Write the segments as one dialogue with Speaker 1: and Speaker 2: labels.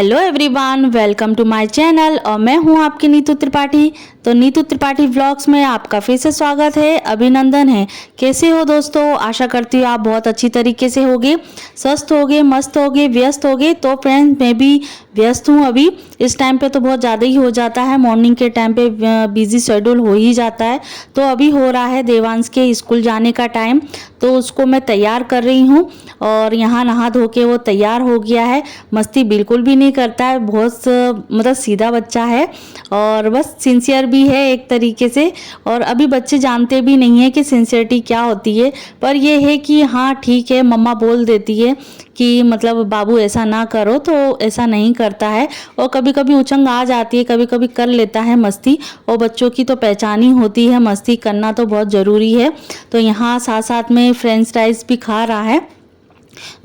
Speaker 1: Hello everyone, welcome to my channel और मैं हूं आपकी नीतू त्रिपाठी। तो नीतू त्रिपाठी व्लॉग्स में आपका फिर से स्वागत है, अभिनंदन है। कैसे हो दोस्तों? आशा करती हूँ आप बहुत अच्छी तरीके से होगे, स्वस्थ होगे, मस्त होगे, व्यस्त होगे। तो फ्रेंड्स, मैं भी व्यस्त हूँ अभी। इस टाइम पे तो बहुत ज़्यादा ही हो जाता है, मॉर्निंग के टाइम पे बिजी शेड्यूल हो ही जाता है। तो अभी हो रहा है देवांश के स्कूल जाने का टाइम, तो उसको मैं तैयार कर रही हूँ। और यहाँ नहा धो के वो तैयार हो गया है। मस्ती बिल्कुल भी नहीं करता है, बहुत मतलब सीधा बच्चा है और बस सिंसियर भी है एक तरीके से। और अभी बच्चे जानते भी नहीं है कि सिंसियरिटी क्या होती है, पर ये है कि हाँ ठीक है, मम्मा बोल देती है कि मतलब बाबू ऐसा ना करो, तो ऐसा नहीं करता है। और कभी कभी उछंग आ जाती है, कभी कभी कर लेता है मस्ती। और बच्चों की तो पहचान ही होती है, मस्ती करना तो बहुत ज़रूरी है। तो यहाँ साथ साथ में फ्रेंच फ्राइज भी खा रहा है।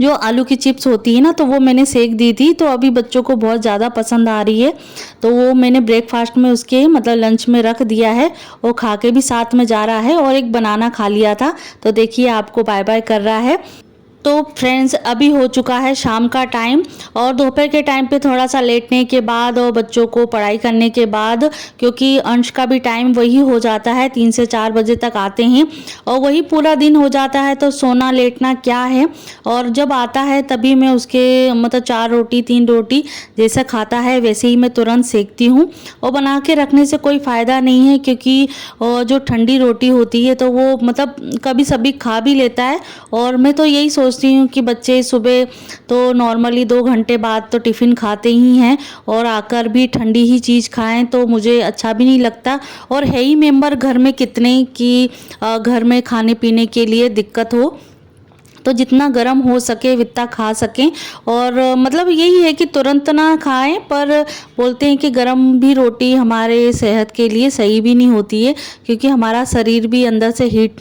Speaker 1: जो आलू की चिप्स होती है ना, तो वो मैंने सेक दी थी, तो अभी बच्चों को बहुत ज़्यादा पसंद आ रही है। तो वो मैंने ब्रेकफास्ट में उसके मतलब लंच में रख दिया है। वो खा के भी साथ में जा रहा है और एक बनाना खा लिया था। तो देखिए आपको बाय बाय कर रहा है। तो फ्रेंड्स, अभी हो चुका है शाम का टाइम और दोपहर के टाइम पे थोड़ा सा लेटने के बाद और बच्चों को पढ़ाई करने के बाद, क्योंकि अंश का भी टाइम वही हो जाता है, 3 से 4 बजे तक आते हैं और वही पूरा दिन हो जाता है। तो सोना लेटना क्या है। और जब आता है तभी मैं उसके मतलब 4 रोटी 3 रोटी जैसा खाता है वैसे ही मैं तुरंत सेकती हूँ। और बना के रखने से कोई फ़ायदा नहीं है, क्योंकि जो ठंडी रोटी होती है तो वो मतलब कभी सभी खा भी लेता है। और मैं तो यही सोचती हूँ कि बच्चे सुबह तो नॉर्मली 2 घंटे बाद तो टिफ़िन खाते ही हैं और आकर भी ठंडी ही चीज़ खाएं तो मुझे अच्छा भी नहीं लगता। और है ही मेंबर घर में कितने कि घर में खाने पीने के लिए दिक्कत हो, तो जितना गर्म हो सके उतना खा सकें। और मतलब यही है कि तुरंत ना खाएं, पर बोलते हैं कि गर्म भी रोटी हमारे सेहत के लिए सही भी नहीं होती है, क्योंकि हमारा शरीर भी अंदर से हीट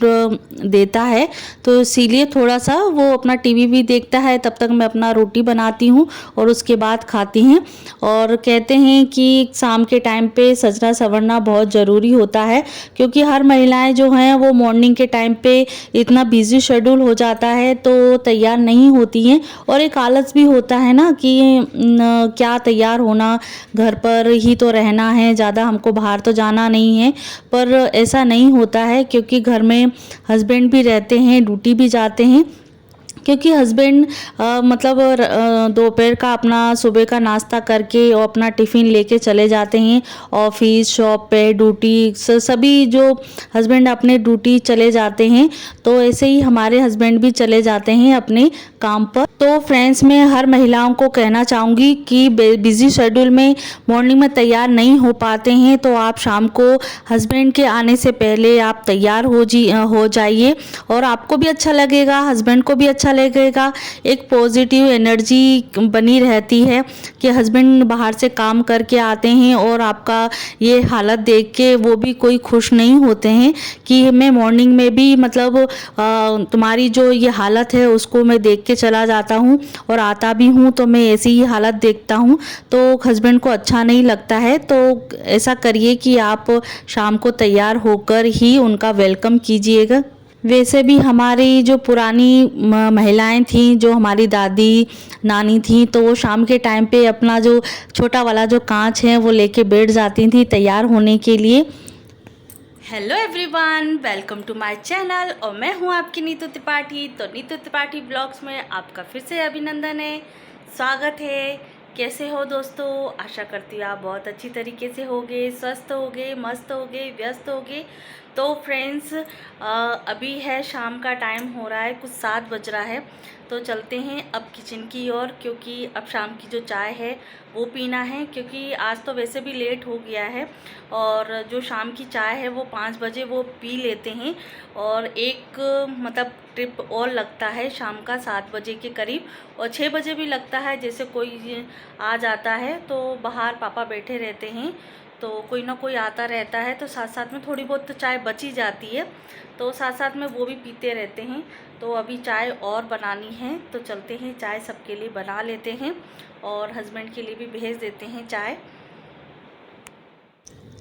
Speaker 1: देता है। तो इसीलिए थोड़ा सा वो अपना टीवी भी देखता है, तब तक मैं अपना रोटी बनाती हूँ और उसके बाद खाती हैं। और कहते हैं कि शाम के टाइम पे सजना संवरना बहुत ज़रूरी होता है, क्योंकि हर महिलाएं जो हैं वो मॉर्निंग के टाइम पे इतना बिजी शेड्यूल हो जाता है तो तैयार नहीं होती हैं। और एक आलस भी होता है ना कि क्या तैयार होना, घर पर ही तो रहना है, ज़्यादा हमको बाहर तो जाना नहीं है। पर ऐसा नहीं होता है, क्योंकि घर में हस्बैंड भी रहते हैं, ड्यूटी भी जाते हैं। क्योंकि हस्बैंड मतलब दोपहर का अपना सुबह का नाश्ता करके और अपना टिफ़िन लेके चले जाते हैं ऑफिस, शॉप पे, ड्यूटी, सभी जो हस्बैंड अपने ड्यूटी चले जाते हैं, तो ऐसे ही हमारे हस्बैंड भी चले जाते हैं अपने काम पर। तो फ्रेंड्स, मैं हर महिलाओं को कहना चाहूँगी कि बिज़ी शेड्यूल में मॉर्निंग में तैयार नहीं हो पाते हैं तो आप शाम को हस्बैंड के आने से पहले आप तैयार हो जाइए। और आपको भी अच्छा लगेगा, हस्बैंड को भी अच्छा लगेगा। एक पॉजिटिव एनर्जी बनी रहती है कि हस्बैंड बाहर से काम करके आते हैं और आपका ये हालत देख के वो भी कोई खुश नहीं होते हैं कि मैं मॉर्निंग में भी मतलब तुम्हारी जो ये हालत है उसको मैं देख के चला जाता हूँ और आता भी हूँ तो मैं ऐसी ही हालत देखता हूँ, तो हस्बैंड को अच्छा नहीं लगता है। तो ऐसा करिए कि आप शाम को तैयार होकर ही उनका वेलकम कीजिएगा। वैसे भी हमारी जो पुरानी महिलाएं थीं, जो हमारी दादी नानी थीं, तो वो शाम के टाइम पे अपना जो छोटा वाला जो कांच है वो लेके बैठ जाती थी तैयार होने के लिए। Hello everyone, welcome to my channel और मैं हूं आपकी नीतू त्रिपाठी। तो नीतू त्रिपाठी ब्लॉग्स में आपका फिर से अभिनंदन है, स्वागत है। कैसे हो दोस्तों? आशा करती हूँ आप बहुत अच्छी तरीके से होगे, स्वस्थ होगे, मस्त होगे, व्यस्त होगे। तो फ्रेंड्स, अभी है शाम का टाइम हो रहा है, कुछ 7 बज रहा है। तो चलते हैं अब किचन की ओर, क्योंकि अब शाम की जो चाय है वो पीना है, क्योंकि आज तो वैसे भी लेट हो गया है। और जो शाम की चाय है वो 5 बजे वो पी लेते हैं। और एक मतलब ट्रिप और लगता है शाम का 7 बजे के करीब, और 6 बजे भी लगता है। जैसे कोई आ जाता है तो बाहर पापा बैठे रहते हैं, तो कोई ना कोई आता रहता है, तो साथ साथ में थोड़ी बहुत तो चाय बची जाती है, तो साथ साथ में वो भी पीते रहते हैं। तो अभी चाय और बनानी है, तो चलते हैं चाय सबके लिए बना लेते हैं और हस्बैंड के लिए भी भेज देते हैं चाय।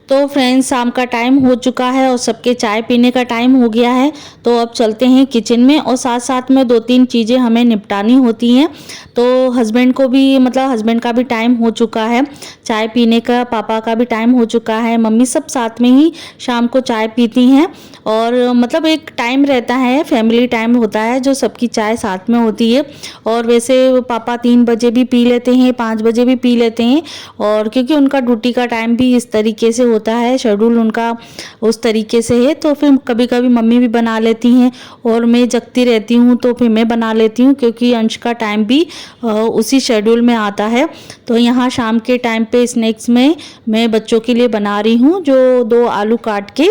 Speaker 1: तो फ्रेंड्स, शाम का टाइम हो चुका है और सबके चाय पीने का टाइम हो गया है। तो अब चलते हैं किचन में और साथ साथ में 2-3 चीज़ें हमें निपटानी होती हैं। तो हस्बैंड को भी मतलब हस्बैंड का भी टाइम हो चुका है चाय पीने का, पापा का भी टाइम हो चुका है, मम्मी सब साथ में ही शाम को चाय पीती हैं। और मतलब एक टाइम रहता है, फैमिली टाइम होता है जो सबकी चाय साथ में होती है। और वैसे पापा 3 बजे भी पी लेते हैं, 5 बजे भी पी लेते हैं। और क्योंकि उनका ड्यूटी का टाइम भी इस तरीके से होता है, शेड्यूल उनका उस तरीके से है, तो फिर कभी कभी मम्मी भी बना लेती हैं और मैं जगती रहती हूँ तो फिर मैं बना लेती हूँ, क्योंकि अंश का टाइम भी उसी शेड्यूल में आता है। तो यहाँ शाम के टाइम पे स्नैक्स में मैं बच्चों के लिए बना रही हूँ, जो 2 आलू काट के,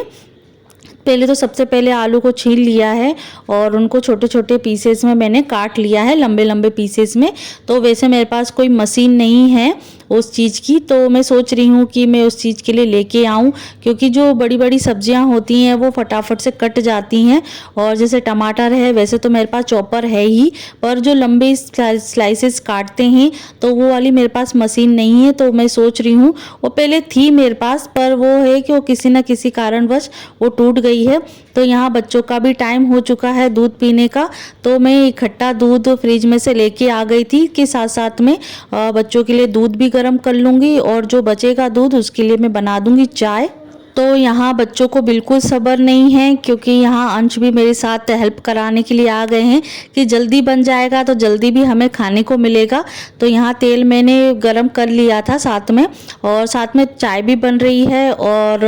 Speaker 1: पहले तो सबसे पहले आलू को छील लिया है और उनको छोटे छोटे पीसेस में मैंने काट लिया है, लंबे लंबे पीसेस में। तो वैसे मेरे पास कोई मशीन नहीं है उस चीज़ की, तो मैं सोच रही हूँ कि मैं उस चीज़ के लिए लेके आऊँ, क्योंकि जो बड़ी बड़ी सब्जियाँ होती हैं वो फटाफट से कट जाती हैं। और जैसे टमाटर है, वैसे तो मेरे पास चॉपर है ही, पर जो लंबे स्लाइसेस काटते हैं तो वो वाली मेरे पास मशीन नहीं है। तो मैं सोच रही हूँ, वो पहले थी मेरे पास, पर वो है कि वो किसी न किसी कारणवश वो टूट गई है। तो यहाँ बच्चों का भी टाइम हो चुका है दूध पीने का, तो मैं इकट्ठा दूध फ्रिज में से लेके आ गई थी कि साथ साथ में बच्चों के लिए दूध भी गर्म कर लूँगी और जो बचेगा दूध उसके लिए मैं बना दूँगी चाय। तो यहाँ बच्चों को बिल्कुल सब्र नहीं है, क्योंकि यहाँ अंश भी मेरे साथ हेल्प कराने के लिए आ गए हैं कि जल्दी बन जाएगा तो जल्दी भी हमें खाने को मिलेगा। तो यहाँ तेल मैंने गरम कर लिया था साथ में, और साथ में चाय भी बन रही है। और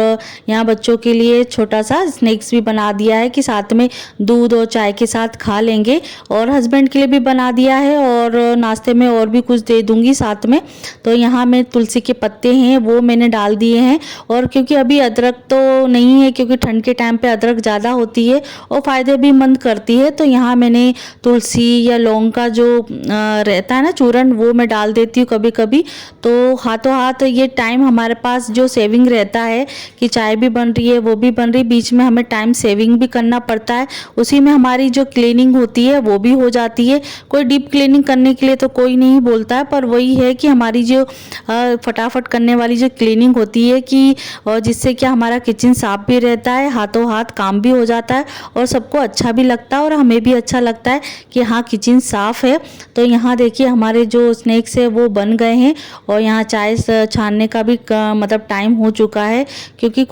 Speaker 1: यहाँ बच्चों के लिए छोटा सा स्नैक्स भी बना दिया है कि साथ में दूध और चाय के साथ खा लेंगे। और हस्बैंड के लिए भी बना दिया है और नाश्ते में और भी कुछ दे दूँगी साथ में। तो यहाँ में तुलसी के पत्ते हैं वो मैंने डाल दिए हैं, और क्योंकि अभी अदरक तो नहीं है, क्योंकि ठंड के टाइम पे अदरक ज़्यादा होती है और फ़ायदे भी मंद करती है, तो यहाँ मैंने तुलसी या लौंग का जो रहता है ना चूरन, वो मैं डाल देती हूँ कभी कभी। तो हाथों हाथ ये टाइम हमारे पास जो सेविंग रहता है कि चाय भी बन रही है वो भी बन रही, बीच में हमें टाइम सेविंग भी करना पड़ता है। उसी में हमारी जो क्लीनिंग होती है वो भी हो जाती है। कोई डीप क्लीनिंग करने के लिए तो कोई नहीं बोलता है, पर वही है कि हमारी जो फटाफट करने वाली जो क्लीनिंग होती है कि, और जिससे क्या हमारा किचन साफ भी रहता है, हाथों हाथ काम भी हो जाता है और सबको अच्छा भी लगता है और हमें भी अच्छा लगता है कि हाँ किचन साफ है। तो यहाँ देखिए हमारे जो स्नैक्स है वो बन गए हैं, और यहाँ चाय छानने का भी मतलब टाइम हो चुका है, क्योंकि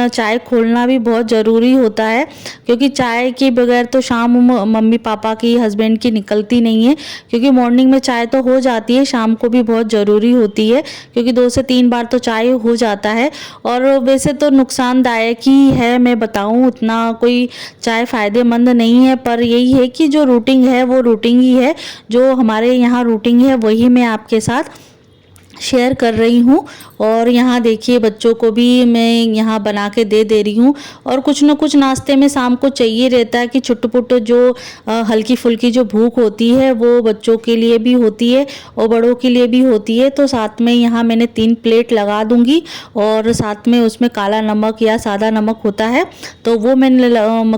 Speaker 1: चाय खोलना भी बहुत ज़रूरी होता है, क्योंकि चाय के बगैर तो शाम मम्मी पापा की, हस्बैंड की निकलती नहीं है। क्योंकि मॉर्निंग में चाय तो हो जाती है, शाम को भी बहुत ज़रूरी होती है, क्योंकि 2 से 3 बार तो चाय हो जाता है। और वैसे तो नुकसानदायक ही है, मैं बताऊं उतना कोई चाय फ़ायदेमंद नहीं है, पर यही है कि जो रूटीन है वो रूटीन ही है, जो हमारे यहाँ रूटीन है वही मैं आपके साथ शेयर कर रही हूँ। और यहाँ देखिए बच्चों को भी मैं यहाँ बना के दे रही हूँ, और कुछ न कुछ नाश्ते में शाम को चाहिए रहता है कि छुट्ट-पुट्ट जो हल्की फुल्की जो भूख होती है वो बच्चों के लिए भी होती है और बड़ों के लिए भी होती है। तो साथ में यहाँ मैंने 3 प्लेट लगा दूँगी, और साथ में उसमें काला नमक या सादा नमक होता है तो वो मैं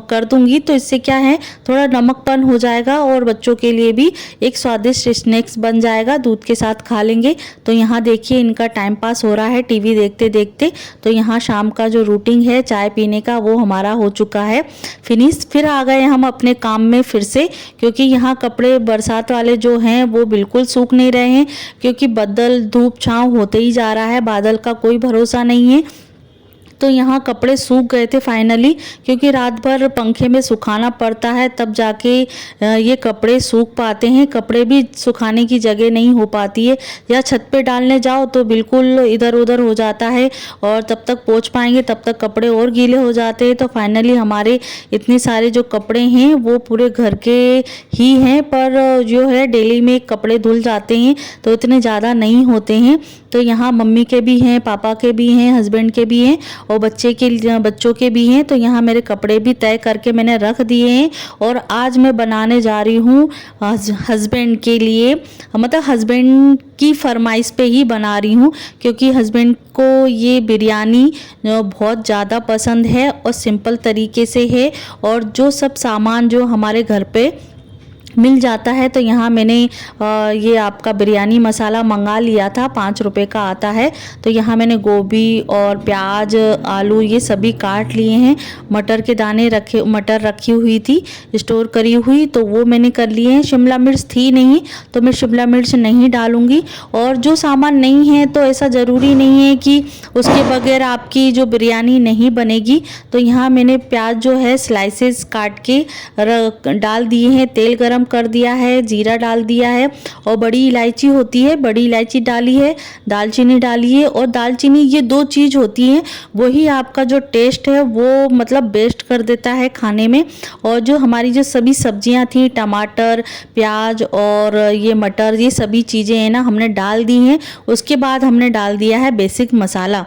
Speaker 1: कर दूँगी। तो इससे क्या है, थोड़ा नमकपन हो जाएगा और बच्चों के लिए भी एक स्वादिष्ट स्नैक्स बन जाएगा, दूध के साथ खा लेंगे। तो यहाँ देखिए इनका टाइम पास हो रहा है टीवी देखते देखते। तो यहाँ शाम का जो रूटीन है चाय पीने का वो हमारा हो चुका है फिनिश। फिर आ गए हम अपने काम में फिर से, क्योंकि यहाँ कपड़े बरसात वाले जो हैं वो बिल्कुल सूख नहीं रहे हैं, क्योंकि बदल धूप छांव होते ही जा रहा है, बादल का कोई भरोसा नहीं है। तो यहाँ कपड़े सूख गए थे फाइनली, क्योंकि रात भर पंखे में सुखाना पड़ता है तब जाके ये कपड़े सूख पाते हैं। कपड़े भी सुखाने की जगह नहीं हो पाती है, या छत पे डालने जाओ तो बिल्कुल इधर उधर हो जाता है, और तब तक पहुँच पाएंगे तब तक कपड़े और गीले हो जाते हैं। तो फाइनली हमारे इतने सारे जो कपड़े हैं वो पूरे घर के ही हैं, पर जो है डेली में कपड़े धुल जाते हैं तो इतने ज़्यादा नहीं होते हैं। तो यहाँ मम्मी के भी हैं, पापा के भी हैं, हस्बैंड के भी हैं और बच्चों के भी हैं। तो यहाँ मेरे कपड़े भी तय करके मैंने रख दिए हैं, और आज मैं बनाने जा रही हूँ हस्बैंड के लिए, मतलब हस्बैंड की फरमाइश पे ही बना रही हूँ, क्योंकि हस्बैंड को ये बिरयानी बहुत ज़्यादा पसंद है और सिंपल तरीके से है, और जो सब सामान जो हमारे घर पे मिल जाता है। तो यहाँ मैंने ये आपका बिरयानी मसाला मंगा लिया था, 5 रुपए का आता है। तो यहाँ मैंने गोभी और प्याज, आलू ये सभी काट लिए हैं। मटर के दाने रखे, मटर रखी हुई थी स्टोर करी हुई, तो वो मैंने कर लिए हैं। शिमला मिर्च थी नहीं तो मैं शिमला मिर्च नहीं डालूँगी। और जो सामान नहीं है तो ऐसा ज़रूरी नहीं है कि उसके बगैर आपकी जो बिरयानी नहीं बनेगी। तो यहाँ मैंने प्याज जो है स्लाइसेस काट के डाल दिए हैं, तेल गरम कर दिया है, जीरा डाल दिया है और बड़ी इलायची होती है, बड़ी इलायची डाली है, दालचीनी डाली है। और दालचीनी ये 2 चीज़ होती हैं, वही आपका जो टेस्ट है वो मतलब बेस्ट कर देता है खाने में। और जो हमारी जो सभी सब्जियां थी, टमाटर, प्याज और ये मटर, ये सभी चीज़ें हैं ना हमने डाल दी हैं। उसके बाद हमने डाल दिया है बेसिक मसाला,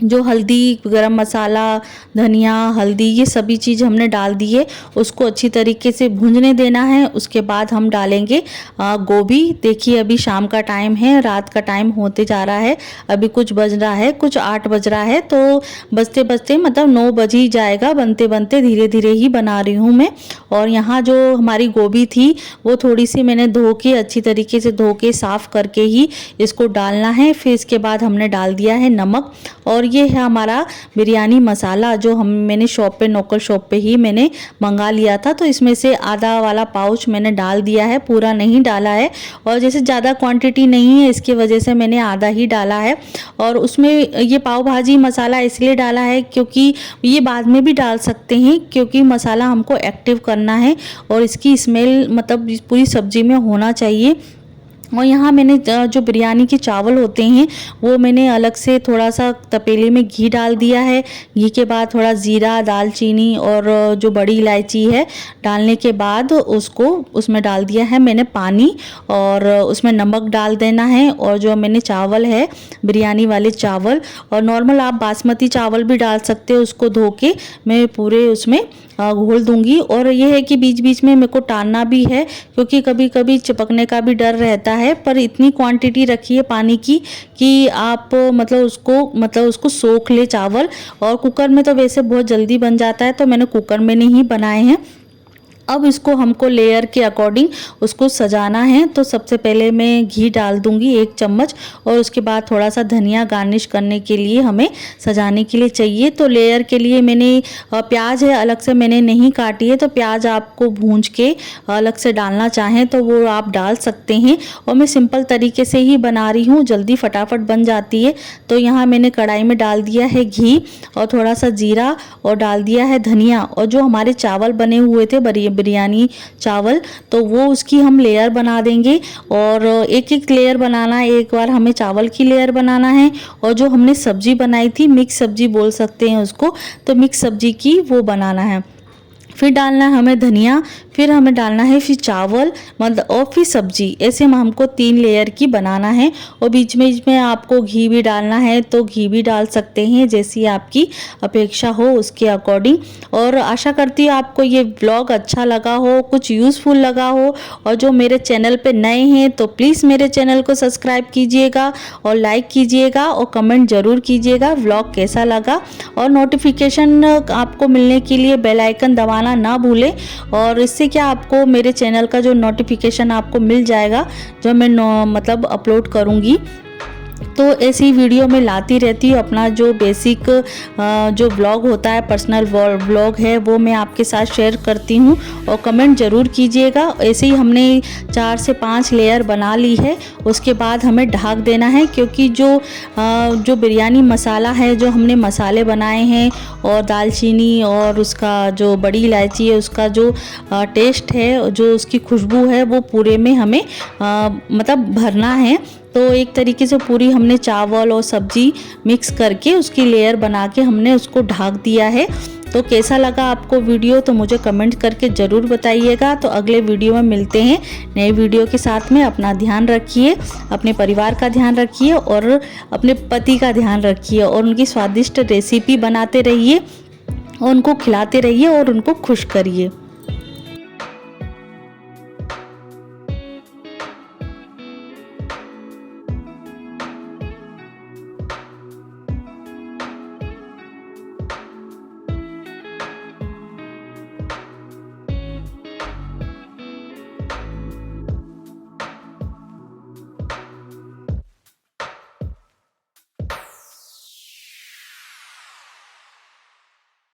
Speaker 1: जो हल्दी, गरम मसाला, धनिया, हल्दी ये सभी चीज़ हमने डाल दी है। उसको अच्छी तरीके से भूनने देना है। उसके बाद हम डालेंगे गोभी। देखिए अभी शाम का टाइम है, रात का टाइम होते जा रहा है, अभी कुछ बज रहा है, कुछ 8 बज रहा है। तो बजते बजते मतलब 9 बज ही जाएगा, बनते बनते धीरे धीरे ही बना रही हूँ मैं। और यहाँ जो हमारी गोभी थी वो थोड़ी सी मैंने धो के, अच्छी तरीके से धो के साफ़ करके ही इसको डालना है। फिर इसके बाद हमने डाल दिया है नमक। और ये है हमारा बिरयानी मसाला जो मैंने शॉप पे, लोकल शॉप पे ही मैंने मंगा लिया था। तो इसमें से आधा वाला पाउच मैंने डाल दिया है, पूरा नहीं डाला है। और जैसे ज़्यादा क्वांटिटी नहीं है इसकी वजह से मैंने आधा ही डाला है। और उसमें ये पाव भाजी मसाला इसलिए डाला है क्योंकि ये बाद में भी डाल सकते हैं, क्योंकि मसाला हमको एक्टिव करना है और इसकी स्मेल मतलब पूरी सब्जी में होना चाहिए। और यहाँ मैंने जो बिरयानी के चावल होते हैं वो मैंने अलग से थोड़ा सा तपेले में घी डाल दिया है। घी के बाद थोड़ा ज़ीरा, दालचीनी और जो बड़ी इलायची है डालने के बाद उसको उसमें डाल दिया है मैंने पानी, और उसमें नमक डाल देना है। और जो मैंने चावल है, बिरयानी वाले चावल, और नॉर्मल आप बासमती चावल भी डाल सकते हो, उसको धो के मैं पूरे उसमें घोल दूंगी। और ये है कि बीच बीच में मेरे को टालना भी है, क्योंकि कभी कभी चिपकने का भी डर रहता है। पर इतनी क्वांटिटी रखी है पानी की कि आप मतलब उसको सोख ले चावल। और कुकर में तो वैसे बहुत जल्दी बन जाता है, तो मैंने कुकर में नहीं बनाए हैं। अब इसको हमको लेयर के अकॉर्डिंग उसको सजाना है। तो सबसे पहले मैं घी डाल दूंगी 1 चम्मच, और उसके बाद थोड़ा सा धनिया गार्निश करने के लिए हमें सजाने के लिए चाहिए। तो लेयर के लिए मैंने प्याज है अलग से मैंने नहीं काटी है, तो प्याज आपको भूंज के अलग से डालना चाहें तो वो आप डाल सकते हैं। और मैं सिंपल तरीके से ही बना रही हूँ, जल्दी फटाफट बन जाती है। तो यहाँ मैंने कढ़ाई में डाल दिया है घी और थोड़ा सा जीरा, और डाल दिया है धनिया। और जो हमारे चावल बने हुए थे बिरयानी चावल, तो वो उसकी हम लेयर बना देंगे। और एक एक लेयर बनाना है, एक बार हमें चावल की लेयर बनाना है। और जो हमने सब्जी बनाई थी, मिक्स सब्जी बोल सकते हैं उसको, तो मिक्स सब्जी की वो बनाना है। फिर डालना है हमें धनिया, फिर हमें डालना है फिर चावल मतलब, और फिर सब्जी। ऐसे हमको 3 लेयर की बनाना है। और बीच में आपको घी भी डालना है तो घी भी डाल सकते हैं, जैसी आपकी अपेक्षा हो उसके अकॉर्डिंग। और आशा करती हूँ आपको ये व्लॉग अच्छा लगा हो, कुछ यूज़फुल लगा हो। और जो मेरे चैनल पे नए हैं तो प्लीज़ मेरे चैनल को सब्सक्राइब कीजिएगा और लाइक कीजिएगा और कमेंट ज़रूर कीजिएगा व्लॉग कैसा लगा। और नोटिफिकेशन आपको मिलने के लिए बेल आइकन दबाना ना भूलें। और इससे क्या आपको मेरे चैनल का जो नोटिफिकेशन आपको मिल जाएगा जो मैं मतलब अपलोड करूँगी। तो ऐसी वीडियो मैं लाती रहती हूँ। अपना जो बेसिक जो ब्लॉग होता है, पर्सनल ब्लॉग है, वो मैं आपके साथ शेयर करती हूँ। और कमेंट ज़रूर कीजिएगा। ऐसे ही हमने 4 से 5 लेयर बना ली है। उसके बाद हमें ढक देना है, क्योंकि जो बिरयानी मसाला है, जो हमने मसाले बनाए हैं और दालचीनी और उसका जो बड़ी इलायची है, उसका जो टेस्ट है, जो उसकी खुशबू है, वो पूरे में हमें मतलब भरना है। तो एक तरीके से पूरी हमने चावल और सब्जी मिक्स करके उसकी लेयर बना के हमने उसको ढक दिया है। तो कैसा लगा आपको वीडियो, तो मुझे कमेंट करके ज़रूर बताइएगा। तो अगले वीडियो में मिलते हैं नए वीडियो के साथ में। अपना ध्यान रखिए, अपने परिवार का ध्यान रखिए और अपने पति का ध्यान रखिए, और उनकी स्वादिष्ट रेसिपी बनाते रहिए और उनको खिलाते रहिए और उनको खुश करिए।